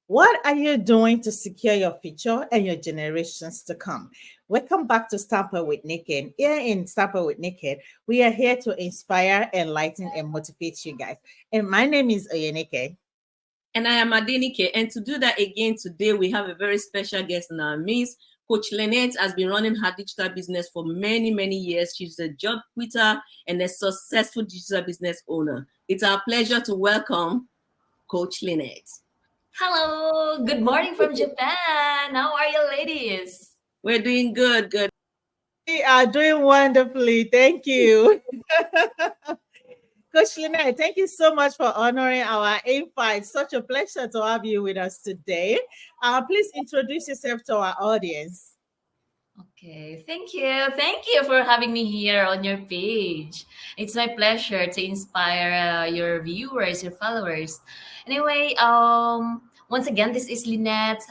What are you doing to secure your future and your generations to come? Welcome back to Stamper with Naked. Here in Stamper with Naked, we are here to inspire, enlighten, and motivate you guys. And my name is Oyenike. And I am Adenike. And to do that again today, we have a very special guest in our midst. Coach Lynette has been running her digital business for many, many years. She's a job quitter and a successful digital business owner. It's our pleasure to welcome Coach Lynette. Hello, good morning from Japan. How are you, ladies? We're doing good. We are doing wonderfully. Thank you. Coach Lynette, thank you so much for honoring our invite. Such a pleasure to have you with us today. Please introduce yourself to our audience. Okay, thank you. Thank you for having me here on your page. It's my pleasure to inspire your viewers, your followers. Anyway, once again, this is Lynette.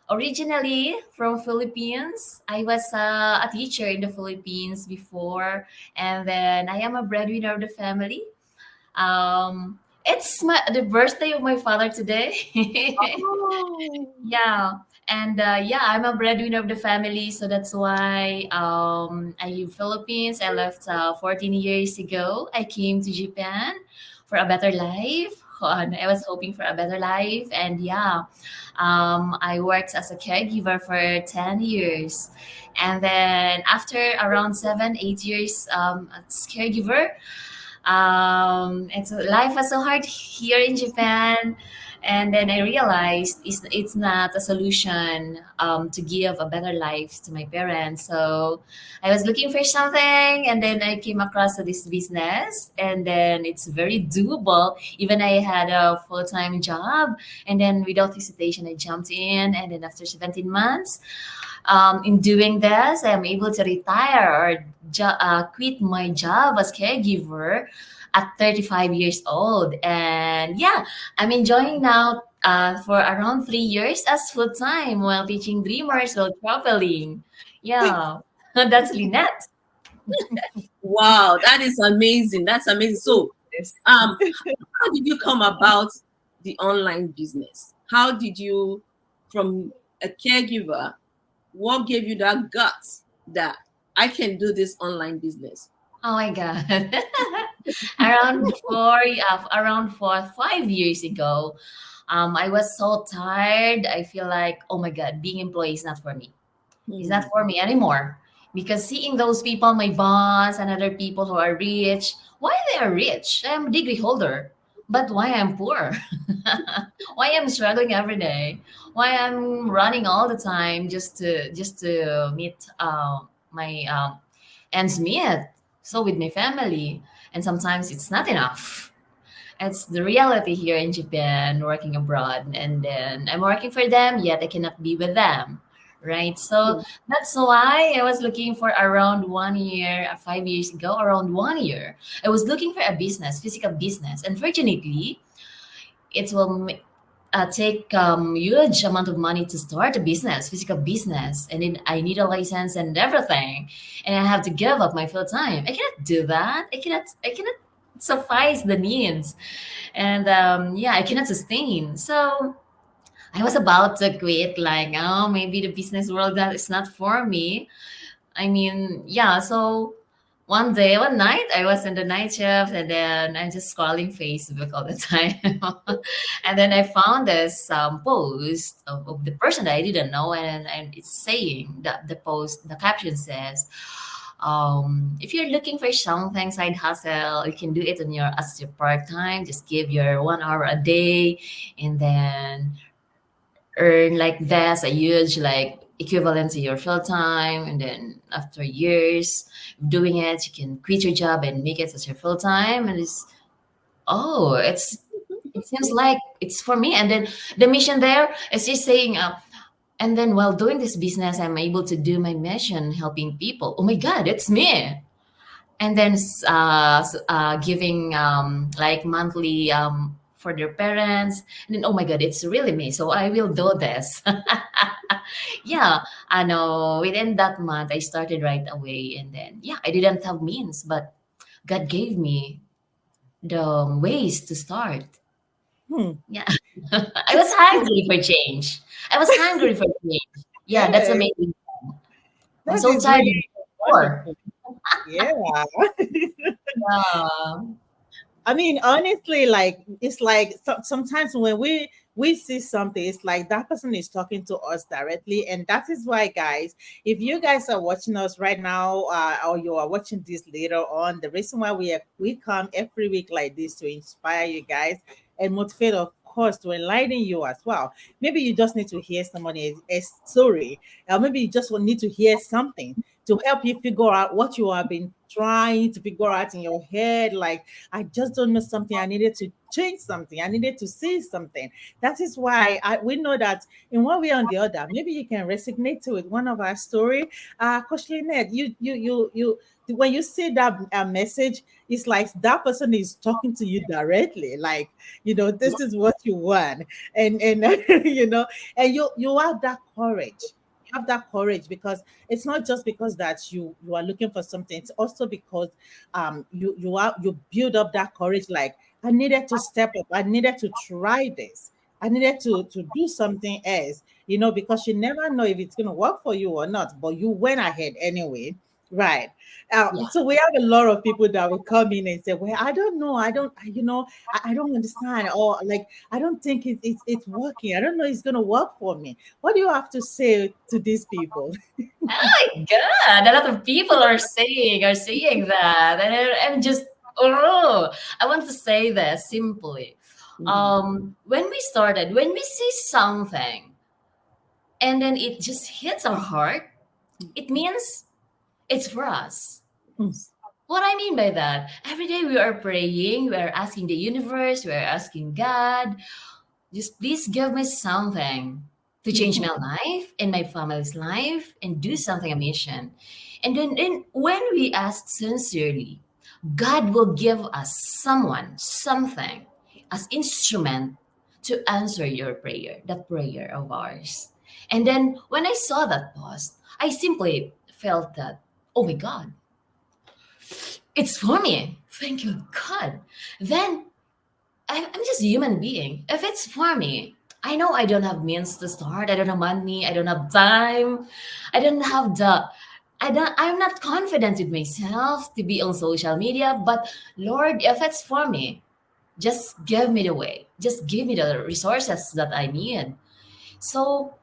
Originally from Philippines, I was a teacher in the Philippines before, and then I am a breadwinner of the family. It's the birthday of my father today. Oh. Yeah. And yeah, I'm a breadwinner of the family, so that's why I leave Philippines. I left 14 years ago. I came to Japan for a better life. And I was hoping for a better life, and yeah, I worked as a caregiver for 10 years, and then after around 7, 8 years as caregiver, life was so hard here in Japan, and then I realized it's not a solution to give a better life to my parents. So I was looking for something, and then I came across this business, and then it's very doable. Even I had a full-time job, and then without hesitation I jumped in, and then after 17 months in doing this, I'm able to retire or quit my job as caregiver at 35 years old. And yeah, I'm enjoying now for around 3 years as full time while teaching dreamers while traveling. Yeah, that's Lynette. Wow, that is amazing. That's amazing. So, Yes. how did you come about the online business? How did you, from a caregiver, what gave you that guts that I can do this online business? Oh my God. Around 5 years ago, I was so tired. I feel like, oh my God, being employee is not for me. It's not for me anymore. Because seeing those people, my boss and other people who are rich, why they are rich? I'm a degree holder, but why I'm poor? Why I'm struggling every day? Why I'm running all the time just to meet my ends meet? So with my family, and sometimes it's not enough. It's the reality here in Japan, working abroad, and then I'm working for them, yet I cannot be with them, right? So that's why I was looking for around 1 year, 5 years ago, around 1 year. I was looking for a business, physical business. Unfortunately, it will take huge amount of money to start a business, physical business, and then I need a license and everything, and I have to give up my full time. I cannot do that. I cannot suffice the needs, and yeah, I cannot sustain. So I was about to quit, like, oh, maybe the business world that is not for me. I mean, yeah. So one night, I was in the night shift, and then I'm just scrolling Facebook all the time. And then I found this post of the person that I didn't know, and it's saying that the caption says, if you're looking for something side hustle, you can do it on your as your part time. Just give your 1 hour a day, and then earn like that's a huge like equivalent to your full time, and then after years of doing it you can quit your job and make it as your full time, and it's oh it seems like it's for me. And then the mission there is just saying and then while doing this business I'm able to do my mission helping people. Oh my God, it's me. And then giving like monthly for their parents, and then oh my God, it's really me, so I will do this. Yeah, I know within that month I started right away, and then yeah, I didn't have means, but God gave me the ways to start. Hmm. Yeah. I was hungry for change. I was hungry for change. Yeah, that's Yeah, amazing. I'm that so is tired of really before. wonderful. Yeah. Yeah. I mean, honestly, like it's like sometimes when we see something, it's like that person is talking to us directly, and that is why, guys, if you guys are watching us right now, or you are watching this later on, the reason why we come every week like this to inspire you guys and motivate, of course, to enlighten you as well. Maybe you just need to hear somebody's a story, or maybe you just need to hear something to help you figure out what you have been trying to figure out in your head, like I just don't know something. I needed to change something. I needed to see something. That is why we know that in one way or the other, maybe you can resonate to it. One of our story, Coach Lynette, when you see that message, it's like that person is talking to you directly. Like, this is what you want, and and you have that courage. You have that courage because it's not just because that you are looking for something. It's also because you build up that courage, like I needed to step up, I needed to try this, I needed to do something else, because you never know if it's going to work for you or not, but you went ahead anyway. Right. Yeah. So we have a lot of people that will come in and say, well, I don't know, I don't understand, or like I don't think it's working, I don't know it's going to work for me. What do you have to say to these people? Oh my God, a lot of people are saying that, and I'm just oh, I want to say this simply. Mhm. When we see something and then it just hits our heart, it means it's for us. Mm, What I mean by that, every day we are praying, we are asking the universe, we are asking God, just please give me something to change mhm, my life and my family's life and do something a mission. And then when we ask sincerely, God will give us someone, something as instrument to answer your prayer, that prayer of ours. And then when I saw that post, I simply felt that, oh my God, it's for me. Thank you, God. Then I'm just a human being. If it's for me, I know I don't have means to start. I don't have money. I don't have time. I don't have the. I'm not confident with myself to be on social media. But Lord, if it's for me, just give me the way. Just give me the resources that I need. So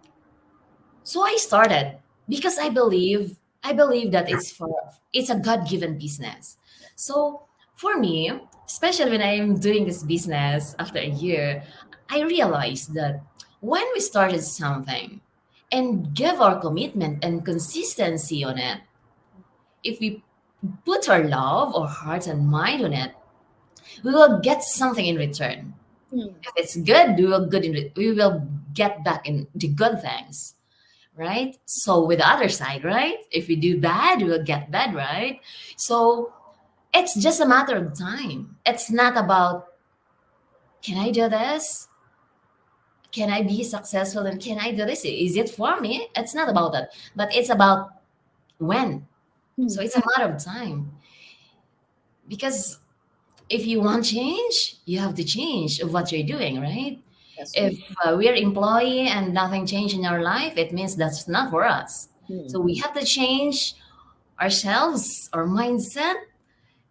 so I started because I believe that it's a God-given business. So for me, especially when I'm doing this business after a year, I realized that when we started something and give our commitment and consistency on it, if we put our love or heart and mind on it, we will get something in return. Mhm. If it's good, we will get back in the good things, right? So with the other side, right? If we do bad, we'll get bad, right? So it's just a matter of time. It's not about can I do this? Can I be successful and can I do this? Is it for me? It's not about that, but it's about when. So Mhm. it's a matter of time because if you want change, you have to change of what you're doing, right? That's If right. we're employee and nothing changed in our life, it means that's not for us. So Mhm. we have to change ourselves, our mindset,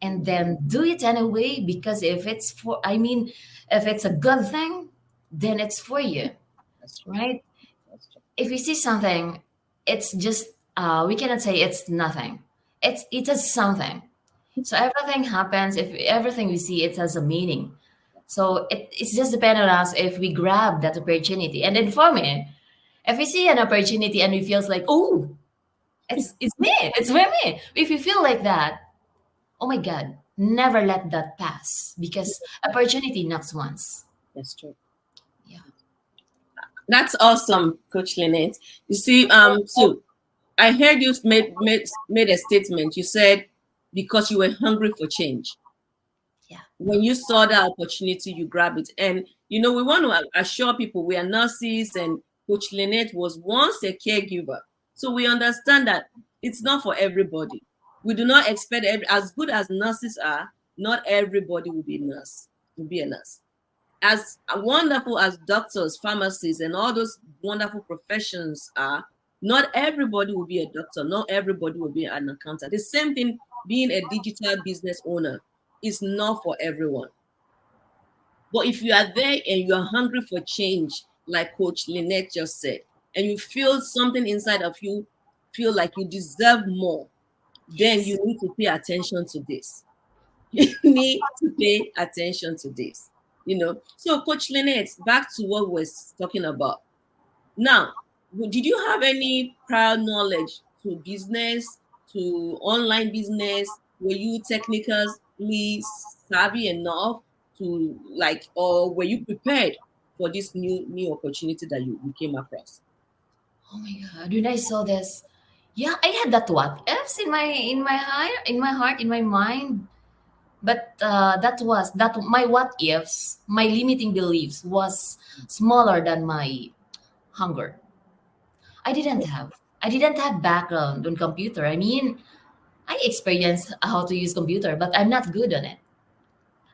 and then do it anyway. Because if it's a good thing, then it's for you, That's right. right? That's right. If we see something, it's just we cannot say it's nothing. It is something. So everything happens. If everything we see, it has a meaning. So it's just depend on us if we grab that opportunity. And then for me, if we see an opportunity and we feels like, oh, it's me, it's for me. If you feel like that, oh my God, never let that pass because opportunity knocks once. That's true. Yeah. That's awesome, Coach Lynette. You see, so I heard you made a statement. You said because you were hungry for change. Yeah. When you saw that opportunity, you grab it. And we want to assure people we are nurses, and Coach Lynette was once a caregiver. So we understand that it's not for everybody. We do not expect as good as nurses are, not everybody will be a nurse. as wonderful as doctors, pharmacists, and all those wonderful professions are, not everybody will be a doctor. Not everybody will be an accountant. The same thing being a digital business owner is not for everyone. But if you are there and you are hungry for change, like Coach Lynette just said, and you feel something inside of you, feel like you deserve more, then you need to pay attention to this. You need to pay attention to this. So Coach Lynette, back to what we're talking about. Now, did you have any prior knowledge to business, to online business? Were you technically savvy enough to or were you prepared for this new opportunity that you came across? Oh my god, when I saw this, yeah, I had that what ifs in my mind. But that my what ifs, my limiting beliefs was smaller than my hunger. I didn't have background on computer. I mean, I experienced how to use computer, but I'm not good on it.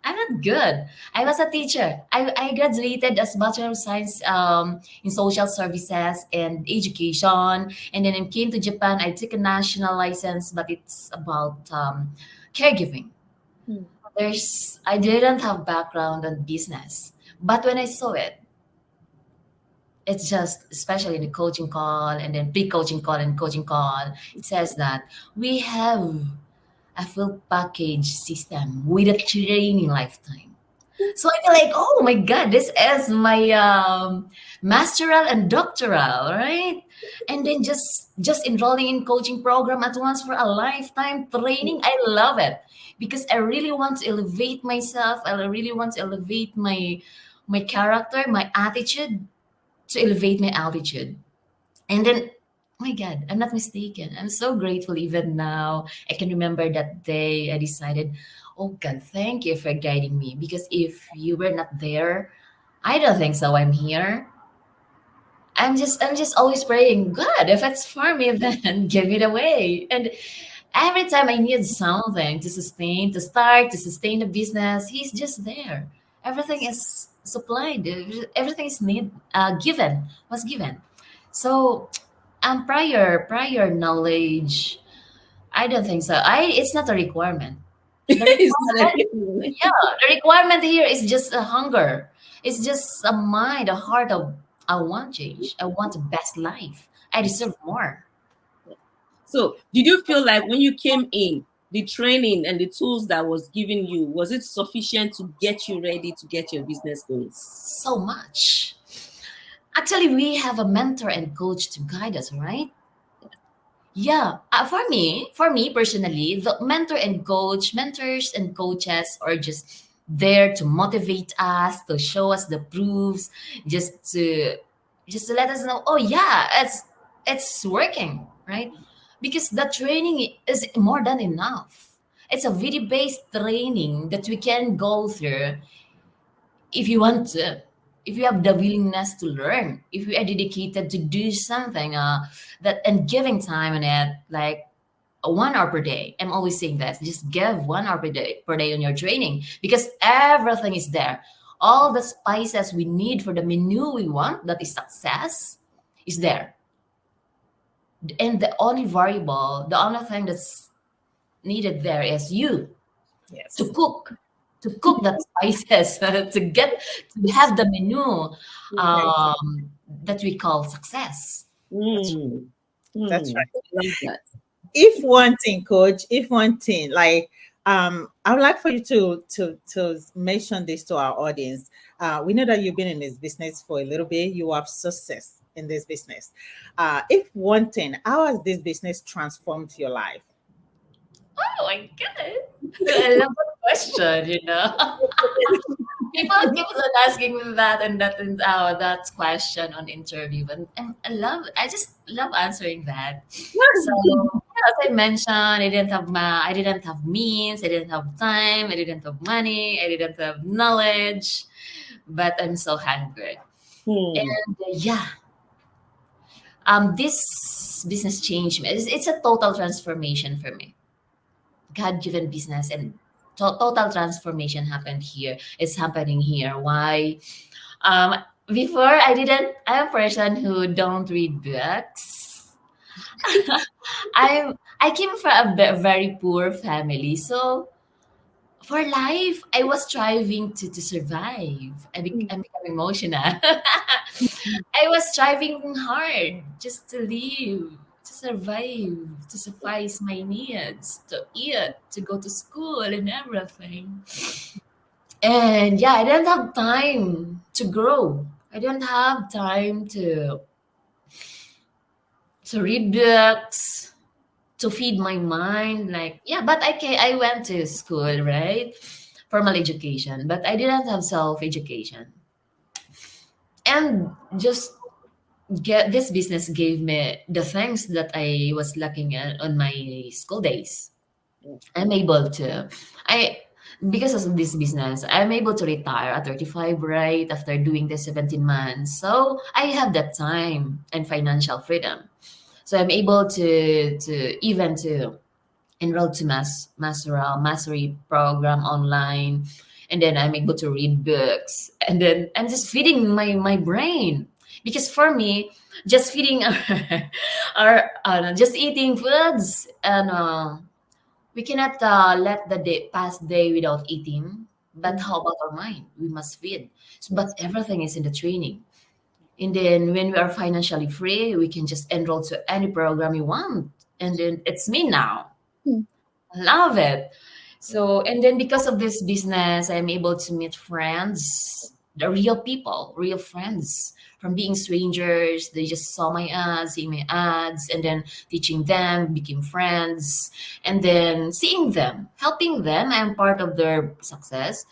I'm not good. I was a teacher. I graduated as Bachelor of Science in Social Services and Education. And then I came to Japan. I took a national license, but it's about caregiving. Hmm. I didn't have background on business. But when I saw it, it's just, especially in the coaching call and then pre-coaching call and coaching call, it says that we have a full package system with a training lifetime. So I feel like, oh my God, this is my masteral and doctoral, right? And then just enrolling in coaching program at once for a lifetime training. I love it because I really want to elevate myself. I really want to elevate my character, my attitude, to elevate my altitude. And then, oh my God, I'm not mistaken. I'm so grateful even now. I can remember that day I decided, oh God, thank you for guiding me. Because if you were not there, I don't think so. I'm here. I'm just always praying, God, if it's for me, then give it away. And every time I need something to start, to sustain the business, He's just there. Everything is supplied. Everything is was given. So prior knowledge, I don't think so. It's not a requirement. The It's not requirement, a yeah, the requirement here is just a hunger. It's just a mind, a heart of I want change. I want the best life. I deserve more. So, did you feel like when you came in, the training and the tools that was given you, was it sufficient to get you ready to get your business going? So much. Actually, we have a mentor and coach to guide us, right? Yeah, for me personally, the mentors and coaches are just there to motivate us, to show us the proofs, just to just to let us know, oh yeah, it's working, right? Because the training is more than enough. It's a video-based training that we can go through if you want to, if you have the willingness to learn, if you are dedicated to do something that and giving time on it, like 1 hour per day. I'm always saying that, just give 1 hour per day on your training, because everything is there. All the spices we need for the menu we want, that is success, is there. And the only variable, the only thing that's needed there is you to Yes. cook that spices to have the menu Okay. that we call success. Mm. That's Mm. right. Love that. If one thing, coach, if one thing, like I would like for you to mention this to our audience. We know that you've been in this business for a little bit, you have success in this business. If one thing, how has this business transformed your life? Oh my god, I love that question. People keep on asking me that that question on interview, and I just love answering that. So yeah, as I mentioned, I didn't have means, I didn't have time, I didn't have money, I didn't have knowledge, but I'm so hungry. Hmm. And yeah, this business changed me. It's a total transformation for me. God given business, and total transformation happened here. It's happening here. Why? Um, Before I'm a person who don't read books. I came from a very poor family, so for life, I was striving to survive. I'm becoming emotional. I was striving hard just to live, to survive, to suffice my needs, to eat, to go to school and everything. And yeah, I didn't have time to grow. I didn't have time to read books, to feed my mind. Like, yeah, but I went to school, right? Formal education, but I didn't have self education. And just get this business gave me the things that I was lacking on my school days. I'm able to, I because of this business, I'm able to retire at 35, right after doing the 17 months. So I have that time and financial freedom. So I'm able to even to enroll to mastery program online, and then I'm able to read books, and then I'm just feeding my brain, because for me, just feeding our just eating foods, and we cannot let the day pass day without eating. But how about our mind? We must feed. But everything is in the training. And then when we are financially free, we can just enroll to any program we want. And then it's me now. Love it. So, and then because of this business, I'm able to meet friends, the real people, real friends. From being strangers, they just saw my ads, seeing my ads, and then teaching them, became friends, and then seeing them, helping them. I'm part of their success,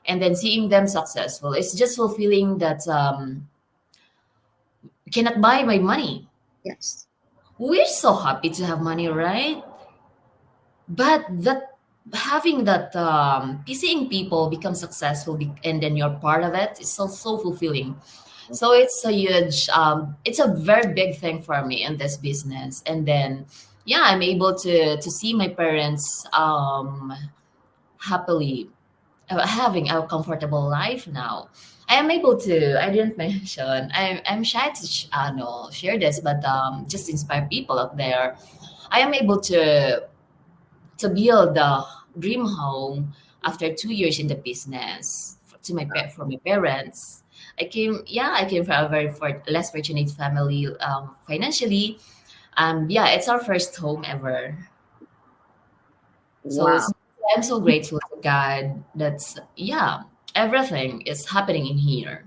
and then seeing them successful. It's just fulfilling that cannot buy my money. Yes. We're so happy to have money, right? But that having that seeing people become successful and then you're part of it is so fulfilling. So it's a huge it's a very big thing for me in this business. And then yeah, I'm able to see my parents happily having a comfortable life now. I am able to. I didn't mention. I'm shy to no, share this, but just inspire people out there. I am able to build a dream home after 2 years in the business to for my parents. I came from a very less fortunate family financially. Yeah, it's our first home ever. So Wow. I'm so grateful to God that's, yeah, everything is happening in here.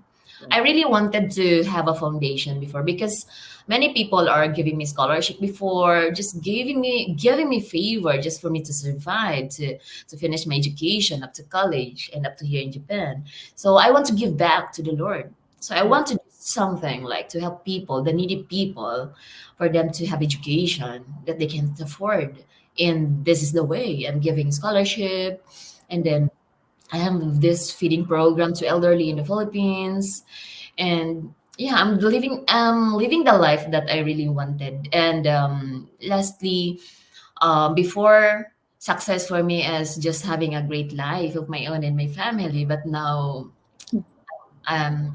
I really wanted to have a foundation before, because many people are giving me scholarship before, just giving me favor just for me to survive, to finish my education up to college and up to here in Japan. So I want to give back to the Lord. So I want to do something like to help people, the needy people, for them to have education that they can't afford. And this is the way I'm giving scholarship. And then I have this feeding program to elderly in the Philippines. And yeah, I'm living the life that I really wanted. And lastly, before, success for me is just having a great life of my own and my family. But now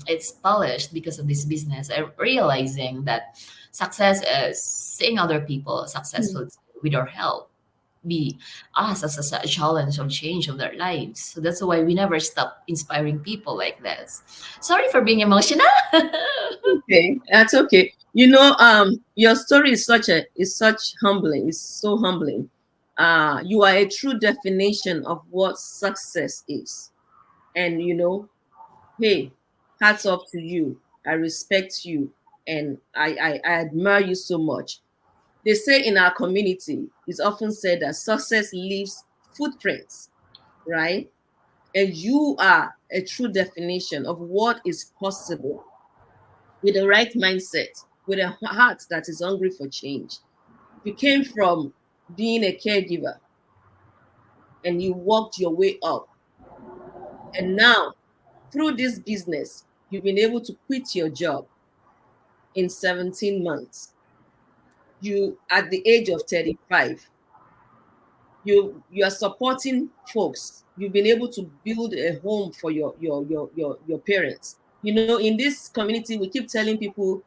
it's polished because of this business. I'm realizing that success is seeing other people successful with our help, be us as a challenge of change of their lives. So that's why we never stop inspiring people like this. Sorry for being emotional. Okay, that's okay. Your story is such humbling. It's so humbling. You are a true definition of what success is. And hey, hats off to you. I respect you, and I admire you so much. They say in our community, it's often said that success leaves footprints, right? And you are a true definition of what is possible with the right mindset, with a heart that is hungry for change. You came from being a caregiver and you worked your way up. And now, through this business, you've been able to quit your job in 17 months. You, at the age of 35, you are supporting folks. You've been able to build a home for your parents. You know, in this community, we keep telling people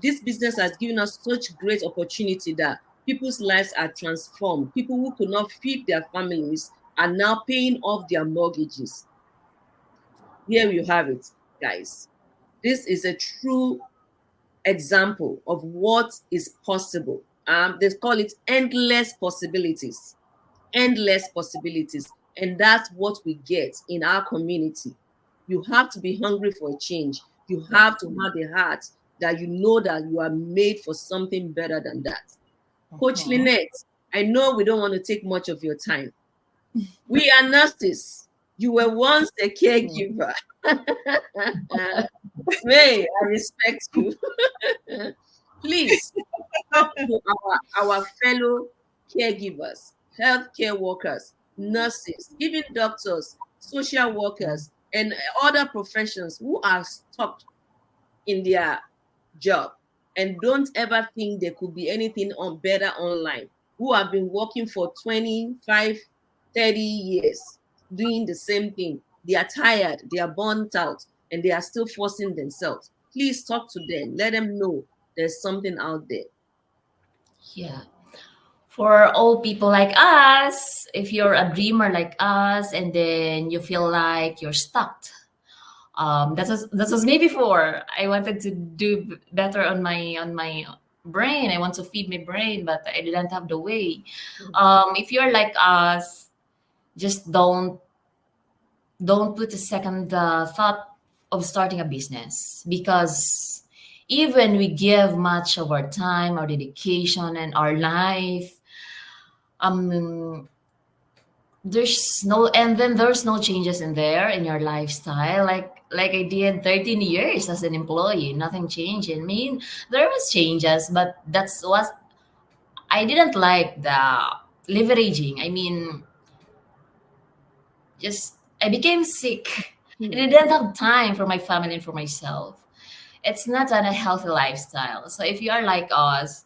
this business has given us such great opportunity that people's lives are transformed. People who could not feed their families are now paying off their mortgages. Here you have it, guys. This is a true example of what is possible. They call it endless possibilities. Endless possibilities. And that's what we get in our community. You have to be hungry for a change. You have to have a heart that you know that you are made for something better than that. Coach Lynette, I know we don't want to take much of your time. We are nurses. You were once a caregiver. May I respect you. Please talk to our fellow caregivers, healthcare workers, nurses, even doctors, social workers, and other professions who are stuck in their job and don't ever think there could be anything on better online, who have been working for 25, 30 years doing the same thing. They are tired, they are burnt out, and they are still forcing themselves. Please talk to them. Let them know there's something out there. Yeah. For all people like us, if you're a dreamer like us and then you feel like you're stuck, that was me before. I wanted to do better on my brain. I want to feed my brain, but I didn't have the way. If you're like us, just don't put a second thought of starting a business, because even we give much of our time, our dedication, and our life, um there's no changes in there in your lifestyle, like I did 13 years as an employee, nothing changed in me. There was changes, but that's what I didn't like, the leveraging. I mean, just I became sick. I didn't have time for my family and for myself. It's not a healthy lifestyle. So if you are like us,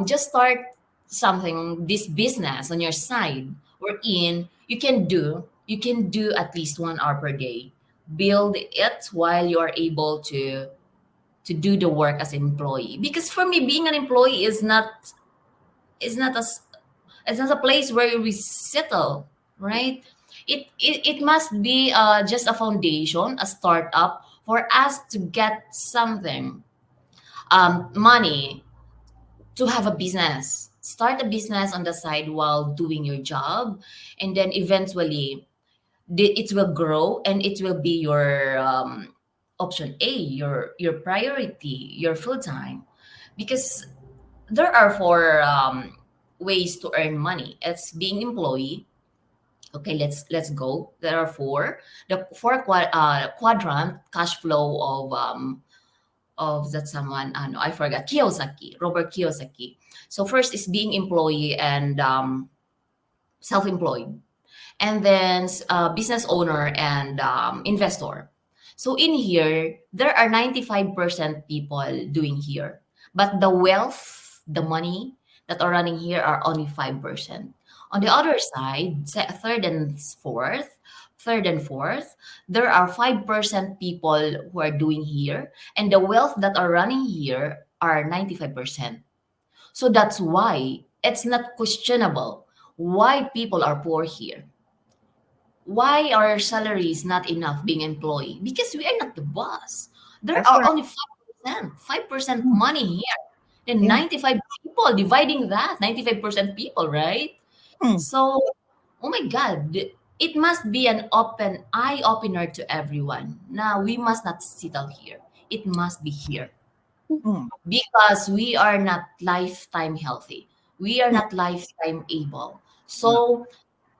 just start something, this business on your side, wherein you can do at least 1 hour per day. Build it while you are able to do the work as an employee. Because for me, being an employee is not it's not a place where we settle, right? It must be just a foundation, a startup for us to get something, money, to have a business. Start a business on the side while doing your job, and then eventually it will grow and it will be your option A, your priority, your full time. Because there are four ways to earn money. It's being employee. Okay, let's go. There are four. The four quadrant cash flow of that someone. No, I forgot. Kiyosaki, Robert Kiyosaki. So first is being employee and self-employed, and then business owner and investor. So in here, there are 95% people doing here, but the wealth, the money that are running here are only 5%. On the other side, third and fourth, there are 5% people who are doing here, and the wealth that are running here are 95%. So that's why it's not questionable why people are poor here. Why our salary is not enough being employee? Because we are not the boss. There That's are right. only 5% money here. Then Yeah. 95 people dividing that, 95% people, right? Mm. So, oh my God, it must be an open eye opener to everyone. Now we must not settle here. It must be here, Mm. because we are not lifetime healthy. We are not lifetime able. No. So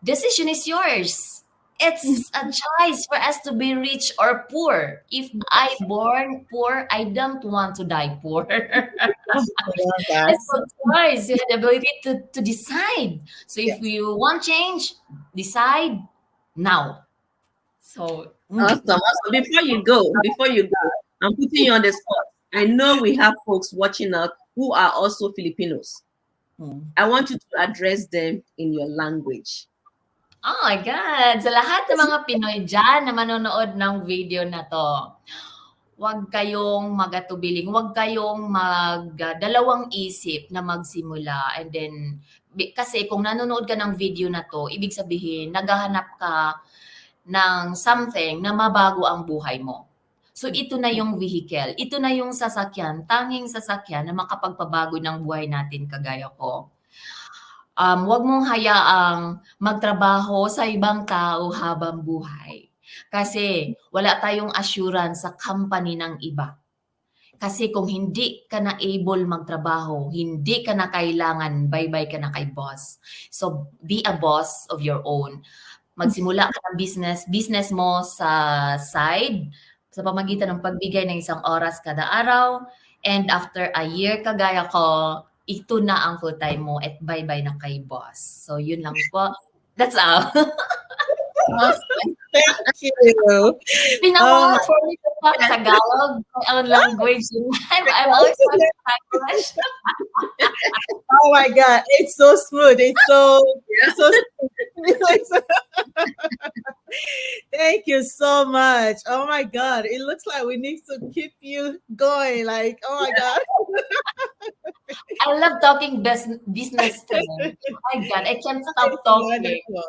decision is yours. It's a choice for us to be rich or poor. If I born poor, I don't want to die poor. Yeah, It's guys. a choice. You have the ability to decide. So if Yes. you want change, decide now. So Mm. Awesome, awesome. Before you go, I'm putting you on the spot. I know we have folks watching out who are also Filipinos. Mm. I want you to address them in your language. Oh my God! Sa lahat ng mga Pinoy dyan na manonood ng video na to, huwag kayong magatubiling, huwag kayong dalawang isip na magsimula. And then, kasi kung nanonood ka ng video na to, ibig sabihin, naghahanap ka ng something na mabago ang buhay mo. So ito na yung vehicle, ito na yung sasakyan, tanging sasakyan na makapagpabago ng buhay natin kagaya ko. Wag mong hayaang magtrabaho sa ibang tao habang buhay. Kasi wala tayong assurance sa company ng iba. Kasi kung hindi ka na able magtrabaho, hindi ka na kailangan, bye-bye ka na kay boss. So be a boss of your own. Magsimula ka ng business mo sa side, sa pamagitan ng pagbigay ng isang oras kada araw. And after a year, kagaya ko, ito na ang full-time mo at bye-bye na kay boss. So, yun lang po. That's all. Awesome. Thank you. Pinamahal for me to talk Tagalog, my own language. I'm always talking Tagalog. Oh my God, it's so smooth. It's so smooth. Thank you so much. Oh my God, it looks like we need to keep you going. Like, oh my God. I love talking business to them. Oh my God, I can't stop It's talking. wonderful.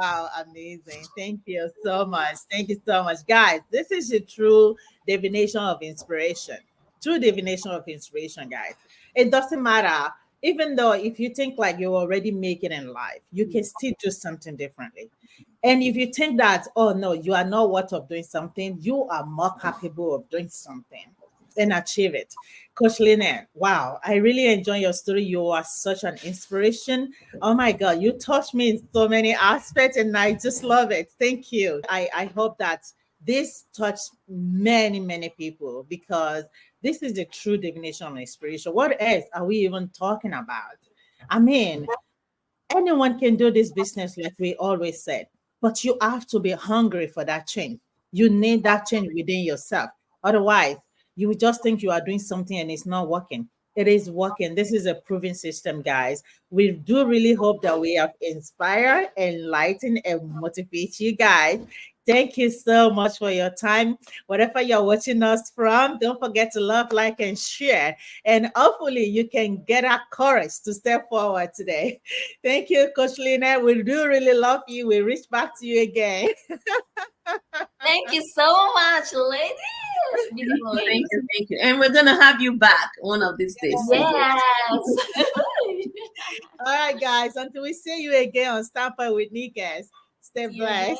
Wow, amazing. Thank you so much. Thank you so much. Guys, this is a true definition of inspiration. True definition of inspiration, guys. It doesn't matter. Even though if you think like you already make it in life, you can still do something differently. And if you think that, oh no, you are not worth of doing something, you are more capable of doing something and achieve it. Coach Lynette, wow, I really enjoy your story. You are such an inspiration. Oh my God, you touched me in so many aspects and I just love it. Thank you. I hope that this touched many, many people because this is the true definition of inspiration. What else are we even talking about? I mean, anyone can do this business, like we always said, but you have to be hungry for that change. You need that change within yourself. Otherwise, you will just think you are doing something and it's not working. It is working. This is a proven system, guys. We do really hope that we have inspired, enlightened, and motivate you guys. Thank you so much for your time. Whatever you're watching us from, don't forget to love, like, and share. And hopefully, you can get that courage to step forward today. Thank you, Coach Lina. We do really love you. We reach back to you again. Thank you so much, ladies. Beautiful ladies. Thank you. And we're gonna have you back one of these days. Yes. All right, guys. Until we see you again on Stamper with Nikes, stay blessed.